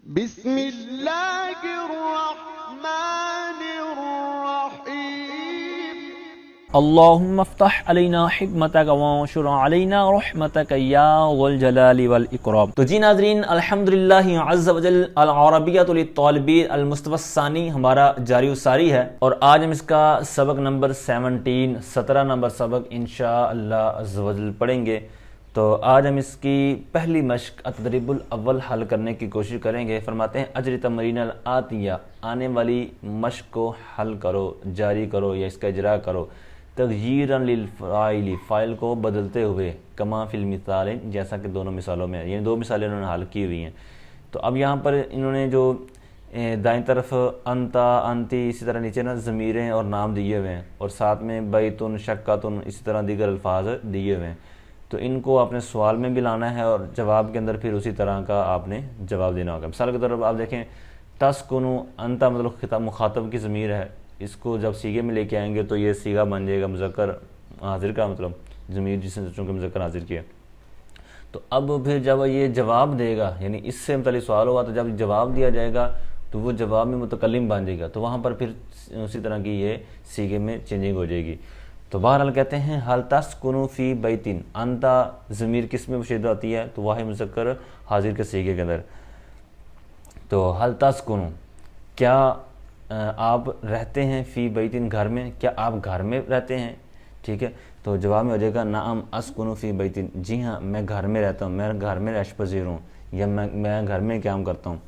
بسم اللہ الرحمن الرحیم اللهم افتح علينا حکمتک وانشر علينا رحمتک یا ذو الجلال والاکرام۔ تو جی ناظرین، الحمدللہ عز وجل العربیۃ للطالبین المصطفی الثانی ہمارا جاری و ساری ہے، اور آج ہم اس کا سبق نمبر 17 نمبر سبق انشاءاللہ عز وجل پڑھیں گے۔ تو آج ہم اس کی پہلی مشق التدریب الاول حل کرنے کی کوشش کریں گے۔ فرماتے ہیں اجر تمرین الآتیہ، آنے والی مشق کو حل کرو، جاری کرو یا اس کا اجرا کرو، تغییراً للفاعل، فاعل کو بدلتے ہوئے، کما فی المثال، جیسا کہ دونوں مثالوں میں، یعنی دو مثالیں انہوں نے حل کی ہوئی ہیں۔ تو اب یہاں پر انہوں نے جو دائیں طرف انتا، انتی، اسی طرح نیچے نا ضمیریں اور نام دیے ہوئے ہیں، اور ساتھ میں بیتن، شقتن، اسی طرح دیگر الفاظ دیے ہوئے ہیں۔ تو ان کو آپ نے سوال میں بھی لانا ہے اور جواب کے اندر پھر اسی طرح کا آپ نے جواب دینا ہوگا۔ مثال کے طور پر آپ دیکھیں تسکنو، انتا مطلب خطاب مخاطب کی ضمیر ہے، اس کو جب سیغے میں لے کے آئیں گے تو یہ سیغہ بن جائے گا مذکر حاضر کا، مطلب ضمیر جس نے چونکہ مذکر حاضر کیا۔ تو اب پھر جب یہ جواب دے گا، یعنی اس سے متعلق سوال ہوگا، تو جب جواب دیا جائے گا تو وہ جواب میں متکلم بن جائے گا، تو وہاں پر پھر اسی طرح کی یہ سیغے میں چینجنگ ہو جائے گی۔ تو بہرحال کہتے ہیں حل تسکنو فی بیتن، انتا ضمیر کس میں مشدہ ہوتی ہے؟ تو واحد مذکر حاضر کے سیغے کے اندر۔ تو حل تسکنو، کیا آپ رہتے ہیں، فی بیتن گھر میں، کیا آپ گھر میں رہتے ہیں؟ ٹھیک ہے، تو جواب میں ہو جائے گا نعم اسکنو فی بیتن، جی ہاں میں گھر میں رہتا ہوں، میں گھر میں رہائش پذیر ہوں، یا میں گھر میں قیام کرتا ہوں۔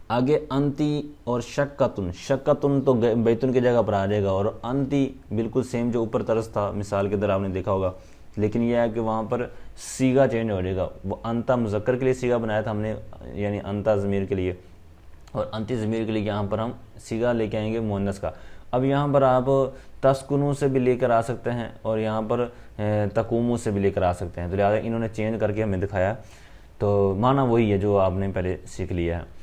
آگے انتی اور شقتن، شقتن تو بیتن کی جگہ پر آ جائے گا، اور انتی بالکل سیم جو اوپر طرز تھا مثال کے اندر آپ نے دیکھا ہوگا، لیکن یہ ہے کہ وہاں پر سیغہ چینج ہو جائے گا۔ وہ انتا مذکر کے لیے سیغہ بنایا تھا ہم نے، یعنی انتا ضمیر کے لیے، اور انتی ضمیر کے لیے یہاں پر ہم سیغہ لے کے آئیں گے مؤنث کا۔ اب یہاں پر آپ تسکنو سے بھی لے کر آ سکتے ہیں، اور یہاں پر تقومو سے بھی لے کر آ سکتے ہیں، تو لہٰذا انہوں نے چینج کر کے ہمیں دکھایا، تو معنی وہی ہے جو آپ نے پہلے سیکھ لیا ہے۔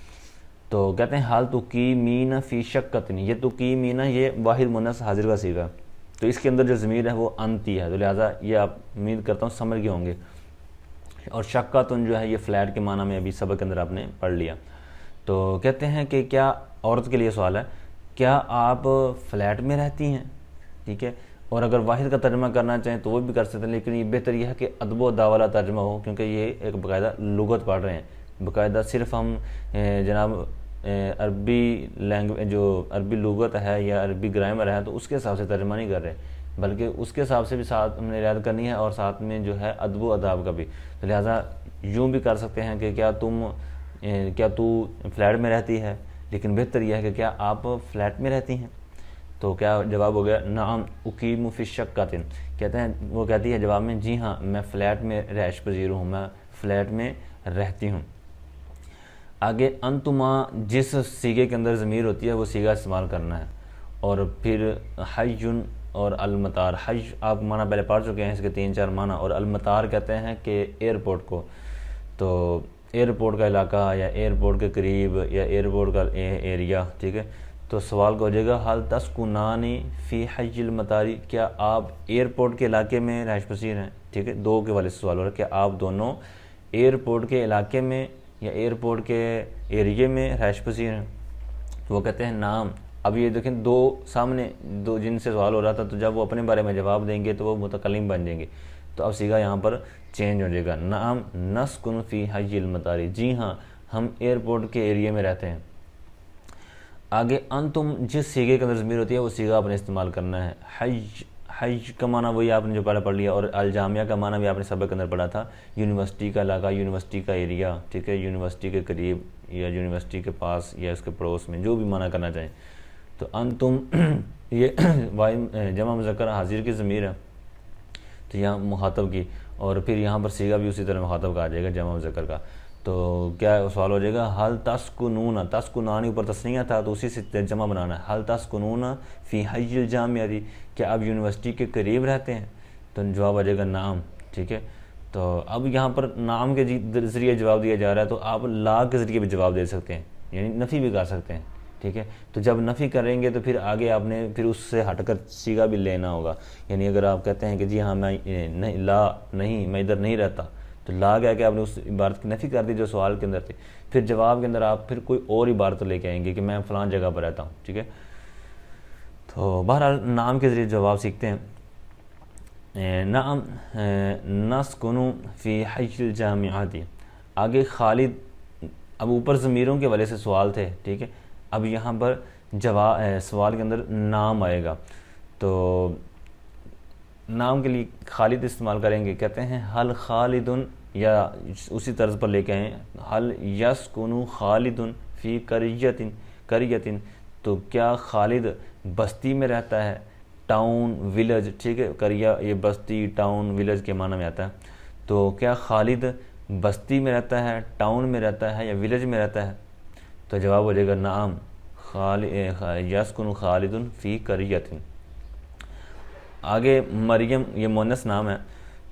تو کہتے ہیں حال تقیمین فی شقتن، یہ تقیمین یہ واحد مؤنث حاضر کا صیغہ، تو اس کے اندر جو ضمیر ہے وہ انتی ہے، تو لہٰذا یہ آپ امید کرتا ہوں سمجھ گئے ہوں گے۔ اور شقتن جو ہے یہ فلیٹ کے معنی میں ابھی سبق کے اندر آپ نے پڑھ لیا۔ تو کہتے ہیں کہ کیا، عورت کے لیے سوال ہے، کیا آپ فلیٹ میں رہتی ہیں؟ ٹھیک ہے، اور اگر واحد کا ترجمہ کرنا چاہیں تو وہ بھی کر سکتے ہیں، لیکن یہ بہتر یہ ہے کہ ادب و ادا والا ترجمہ ہو، کیونکہ یہ ایک باقاعدہ لغت پڑھ رہے ہیں، باقاعدہ صرف ہم جناب عربی لینگویج جو عربی لغت ہے یا عربی گرامر ہے تو اس کے حساب سے ترجمہ نہیں کر رہے، بلکہ اس کے حساب سے بھی ساتھ ہم نے رعایت کرنی ہے، اور ساتھ میں جو ہے ادب و اداب کا بھی۔ تو لہٰذا یوں بھی کر سکتے ہیں کہ کیا تو فلیٹ میں رہتی ہے، لیکن بہتر یہ ہے کہ کیا آپ فلیٹ میں رہتی ہیں؟ تو کیا جواب ہو گیا نعم اقیم فی شقتن، کہتے ہیں وہ کہتی ہے جواب میں جی ہاں میں فلیٹ میں رہائش پذیر ہوں، میں فلیٹ میں رہتی ہوں۔ آگے انتما، جس سیغے کے اندر ضمیر ہوتی ہے وہ سیغہ استعمال کرنا ہے، اور پھر حیٌ اور المطار، حج آپ معنی پہلے پڑھ چکے ہیں اس کے 3-4 معنی، اور المطار کہتے ہیں کہ ایئرپورٹ کو، تو ایئرپورٹ کا علاقہ یا ایئرپورٹ کے قریب یا ایئرپورٹ کا ایریا، ٹھیک ہے۔ تو سوال کو ہو جائے گا حل تسکنانی فی حج المطاری، کیا آپ ایئرپورٹ کے علاقے میں رہائش پذیر ہیں؟ ٹھیک ہے، دو کے والے سے سوال ہو رہا ہے کہ آپ دونوں ایئرپورٹ کے علاقے میں یا ایئرپورٹ کے ایریے میں رہائش پذیر ہیں؟ تو وہ کہتے ہیں نعم۔ اب یہ دیکھیں دو سامنے دو جن سے سوال ہو رہا تھا، تو جب وہ اپنے بارے میں جواب دیں گے تو وہ متکلم بن جائیں گے، تو اب سیغہ یہاں پر چینج ہو جائے گا نعم نسکن فی حج المطاری، جی ہاں ہم ایئرپورٹ کے ایریے میں رہتے ہیں۔ آگے انتم، جس سیغے کے اندر ضمیر ہوتی ہے وہ سیغہ آپ نے استعمال کرنا ہے۔ حج کا معنی وہی آپ نے جو پہلے پڑھ لیا، اور الجامعہ کا معنی بھی آپ نے سبق کے اندر پڑھا تھا، یونیورسٹی کا علاقہ، یونیورسٹی کا ایریا، ٹھیک ہے، یونیورسٹی کے قریب یا یونیورسٹی کے پاس یا اس کے پڑوس میں، جو بھی معنی کرنا چاہیں۔ تو انتم یہ جمع مذکر حاضر کی ضمیر ہے، تو یہاں مخاطب کی، اور پھر یہاں پر سیغہ بھی اسی طرح مخاطب کا آ جائے گا جمع مذکر کا۔ تو کیا سوال ہو جائے گا حل تسکنون، تسکنانی اوپر تسنیہ تھا تو اسی سے جمع بنانا ہے، حل تسکنون فی حج الجامعہ، کیا آپ یونیورسٹی کے قریب رہتے ہیں؟ تو جواب آ جائے گا نعم، ٹھیک ہے۔ تو اب یہاں پر نعم کے ذریعے جواب دیا جا رہا ہے، تو آپ لا کے ذریعے بھی جواب دے سکتے ہیں، یعنی نفی بھی کر سکتے ہیں، ٹھیک ہے۔ تو جب نفی کریں گے تو پھر آگے آپ نے پھر اس سے ہٹ کر سیغہ بھی لینا ہوگا، یعنی اگر آپ کہتے ہیں کہ جی ہاں میں نہیں لا نہیں میں ادھر نہیں رہتا، تو لا گیا کہ آپ نے اس عبارت کی نفی کر دی جو سوال کے اندر تھی، پھر جواب کے اندر آپ پھر کوئی اور عبارت لے کے آئیں گے کہ میں فلان جگہ پر رہتا ہوں، ٹھیک ہے۔ تو بہرحال نعم کے ذریعے جواب سیکھتے ہیں۔ نعم نسکن فی حی الجامعات، آگے خالد، اب اوپر ضمیروں کے والے سے سوال تھے، ٹھیک ہے، اب یہاں پر جواب سوال کے اندر نام آئے گا، تو نام کے لیے خالد استعمال کریں گے، کہتے ہیں حل خالد، یا اسی طرز پر لے کے آئیں حل یسکن خالد فی قریۃ، تو کیا خالد بستی میں رہتا ہے، ٹاؤن ویلیج، ٹھیک ہے، قریہ یہ بستی ٹاؤن ویلیج کے معنی میں آتا ہے، تو کیا خالد بستی میں رہتا ہے، ٹاؤن میں رہتا ہے یا ویلیج میں رہتا ہے؟ تو جواب ہو جائے گا نعم یسکن خالد فی قریۃ۔ آگے مریم یہ مونس نام ہے،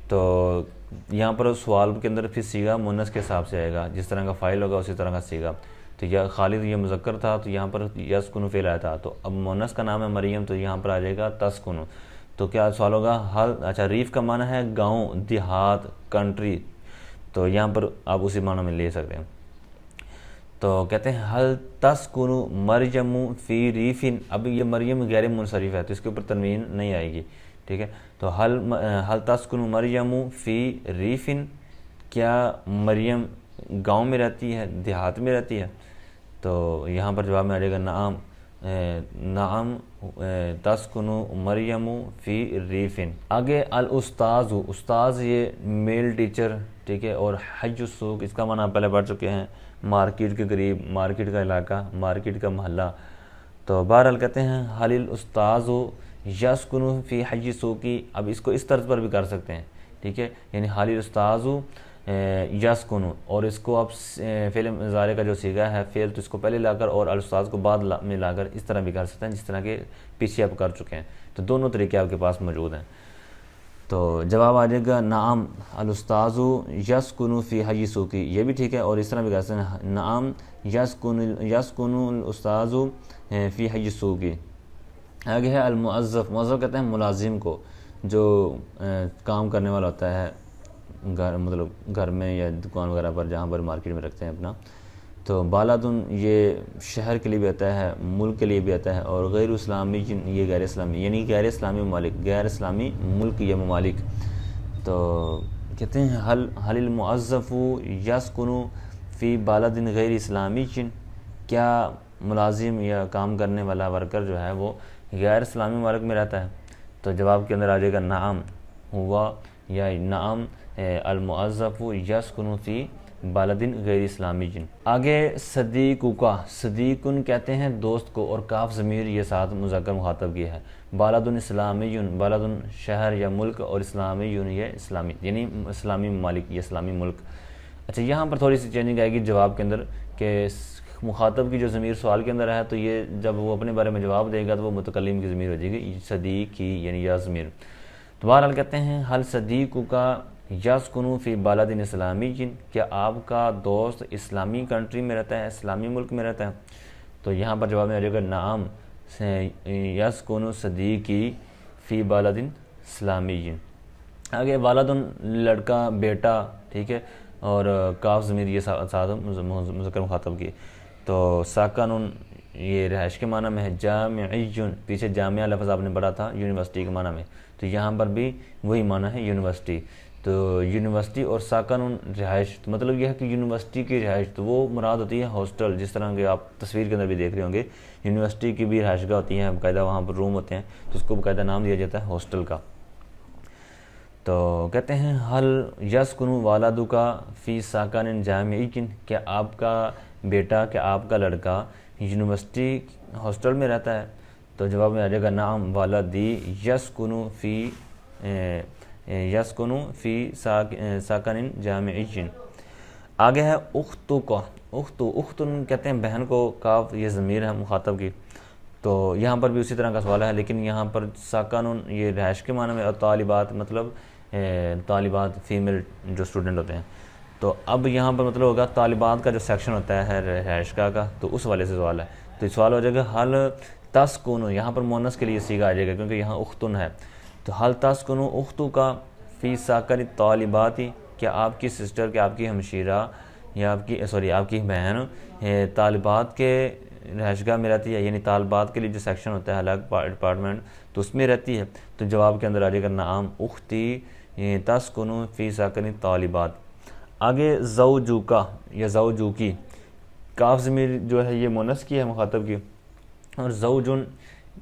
تو یہاں پر سوال کے اندر پھر صیغہ مونس کے حساب سے آئے گا، جس طرح کا فاعل ہوگا اسی طرح کا صیغہ، تو یا خالد یہ مذکر تھا تو یہاں پر یسکن فعل آیا تھا، تو اب مونس کا نام ہے مریم تو یہاں پر آ جائے گا تسکن۔ تو کیا سوال ہوگا اچھا ریف کا معنی ہے گاؤں، دیہات، کنٹری، تو یہاں پر آپ اسی معنی میں لے سکتے ہیں۔ تو کہتے ہیں حل تسکن مریم فی ریف، اب یہ مریم غیر منصرف ہے تو اس کے اوپر تنوین نہیں آئے گی، ٹھیک ہے، تو حل تسکن مریم فی ریف، کیا مریم گاؤں میں رہتی ہے، دیہات میں رہتی ہے؟ تو یہاں پر جواب میں آ جائے گا نعم نعم تسکن مریم فی ریف۔ آگے الاستاذ، استاذ یہ میل ٹیچر، ٹھیک ہے، اور حی السوق اس کا معنی آپ پہلے پڑھ چکے ہیں، مارکیٹ کے قریب، مارکیٹ کا علاقہ، مارکیٹ کا محلہ۔ تو بہرحال کہتے ہیں حل الاستاذ یسکن فی حی السوق، اب اس کو اس طرز پر بھی کر سکتے ہیں، ٹھیک ہے، یعنی حل الاستاذ یسکن، اور اس کو اب فعل مضارع کا جو صیغہ ہے فعل تو اس کو پہلے لا کر اور الاستاذ کو بعد میں لا کر اس طرح بھی کر سکتے ہیں جس طرح کے پیچھے آپ کر چکے ہیں، تو دونوں طریقے آپ کے پاس موجود ہیں۔ تو جواب آ جائے گا نعم الاستاذ یسکن فی حی السوق، یہ بھی ٹھیک ہے، اور اس طرح بھی کر سکتے ہیں نعم یسکن الاستاذ فی حی السوق۔ آگے ہے الموظف، موظف کہتے ہیں ملازم کو، جو کام کرنے والا ہوتا ہے مطلب گھر میں یا دکان وغیرہ پر جہاں پر مارکیٹ میں رکھتے ہیں اپنا۔ تو بالادن یہ شہر کے لیے بھی آتا ہے، ملک کے لیے بھی آتا ہے، اور غیر اسلامی یہ غیر اسلامی یعنی غیر اسلامی ممالک، غیر اسلامی ملک یا ممالک۔ تو کہتے ہیں حل الموظف یسکن فی بالد غیر اسلامی، کیا ملازم یا کام کرنے والا ورکر جو ہے وہ غیر اسلامی ممالک میں رہتا ہے؟ تو جواب کے اندر آ جائے گا نعم ہوا یا نعم الموظف یسکن فی بالدن غیر اسلامی۔ آگے صدیقو کا، صدیقن کہتے ہیں دوست کو، اور کاف ضمیر یہ ساتھ مذکر مخاطب کی ہے، بالدن اسلامی، بالدن شہر یا ملک، اور اسلامی یہ اسلامی یعنی اسلامی ممالک یا اسلامی ملک۔ اچھا یہاں پر تھوڑی سی چینجنگ آئے گی جواب کے اندر کہ مخاطب کی جو ضمیر سوال کے اندر ہے تو یہ جب وہ اپنے بارے میں جواب دے گا تو وہ متکلم کی ضمیر ہو جائے گی صدیق ہی یعنی یا ضمیر۔ تو بہرحال کہتے ہیں حل صدیقو کا یسکن فی بالد اسلامی، کیا آپ کا دوست اسلامی کنٹری میں رہتا ہے، اسلامی ملک میں رہتا ہے؟ تو یہاں پر جواب میں آ جائے گا نعم یسکن صدیقی فی بالد اسلامی۔ آگے والدن لڑکا، بیٹا، ٹھیک ہے، اور کاف ضمیر یہ ساتھ مذکر مخاطب کی۔ تو ساکنن یہ رہائش کے معنی میں ہے، جامعی پیچھے جامعہ لفظ آپ نے پڑھا تھا یونیورسٹی کے معنی میں، تو یہاں پر بھی وہی معنی ہے یونیورسٹی۔ تو یونیورسٹی اور ساکنن رہائش، تو مطلب یہ ہے کہ یونیورسٹی کی رہائش تو وہ مراد ہوتی ہے ہاسٹل، جس طرح کہ آپ تصویر کے اندر بھی دیکھ رہے ہوں گے، یونیورسٹی کی بھی رہائش گاہ ہوتی ہیں باقاعدہ، وہاں پر روم ہوتے ہیں تو اس کو باقاعدہ نام دیا جاتا ہے ہاسٹل کا۔ تو کہتے ہیں حل یسکن والدک فی ساکن جامعی، کیا آپ کا بیٹا، کیا آپ کا لڑکا یونیورسٹی ہاسٹل میں رہتا ہے؟ تو جواب میں آ جائے گا نعم والدی یسکن فی ساکن جامعی۔ آگے ہے اختو کا، اختن کہتے ہیں بہن کو، کاف یہ ضمیر ہے مخاطب کی۔ تو یہاں پر بھی اسی طرح کا سوال ہے، لیکن یہاں پر ساکن یہ رہائش کے معنی میں، اور طالبات مطلب طالبات فیمیل جو اسٹوڈنٹ ہوتے ہیں۔ تو اب یہاں پر مطلب ہوگا طالبات کا جو سیکشن ہوتا ہے رہائش گاہ کا، تو اس والے سے سوال ہے، تو سوال ہو جائے گا حل تسکن، یہاں پر مونس کے لیے صیغہ آ جائے گا کیونکہ یہاں اختن ہے، تو حل تسکن اختو کا فی ساکن طالباتی، کیا آپ کی سسٹر، کیا آپ کی ہمشیرہ یا آپ کی بہن طالبات کے رہائشگاہ میں رہتی ہے، یعنی طالبات کے لیے جو سیکشن ہوتا ہے الگ ڈپارٹمنٹ، تو اس میں رہتی ہے؟ تو جواب کے اندر آ جائے گا نعم اختی تسکن فی سکن طالبات۔ آگے زوجوکا یا زوجوکی، کاف ضمیر جو ہے یہ مونس کی ہے مخاطب کی، اور زوجن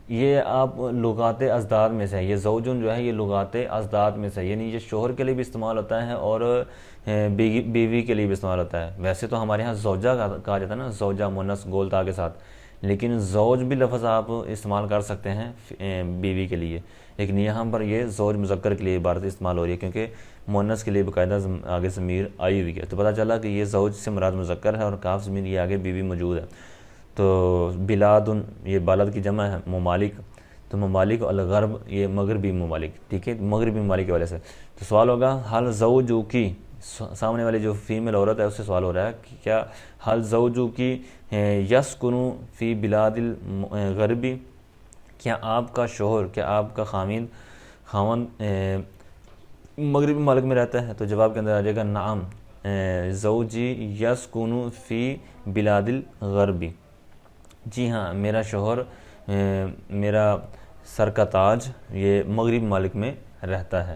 یہ آپ لغات ازداد میں سے ہے، یہ زوجن جو ہے یہ لغات ازداد میں سے ہے، یعنی یہ شوہر کے لیے بھی استعمال ہوتا ہے اور بیوی کے لیے بھی استعمال ہوتا ہے۔ ویسے تو ہمارے ہاں زوجہ کہا جاتا ہے نا، زوجہ مونس گول تا کے ساتھ، لیکن زوج بھی لفظ آپ استعمال کر سکتے ہیں بیوی کے لیے، لیکن یہاں پر یہ زوج مذکر کے لیے عبارت استعمال ہو رہی ہے کیونکہ مونس کے لیے باقاعدہ آگے ضمیر آئی ہوئی ہے، تو پتہ چلا کہ یہ زوج سے مراد مذکر ہے اور کاف ضمیر یہ آگے بیوی موجود ہے۔ تو بلاد یہ بلد کی جمع ہے، ممالک، تو ممالک الغرب یہ مغربی ممالک، ٹھیک ہے، مغربی ممالک کی وجہ سے۔ تو سوال ہوگا حل زوجو کی، سامنے والی جو فیمیل عورت ہے اس سے سوال ہو رہا ہے کہ کیا حل زوجو کی یسکنو فی بلاد الغربی، کیا آپ کا شوہر، کیا آپ کا خاوند مغربی ممالک میں رہتا ہے؟ تو جواب کے اندر آ جائے گا نعم زوجی یسکنو فی بلاد الغربی، جی ہاں میرا شوہر، میرا سر کا تاج یہ مغربی ممالک میں رہتا ہے۔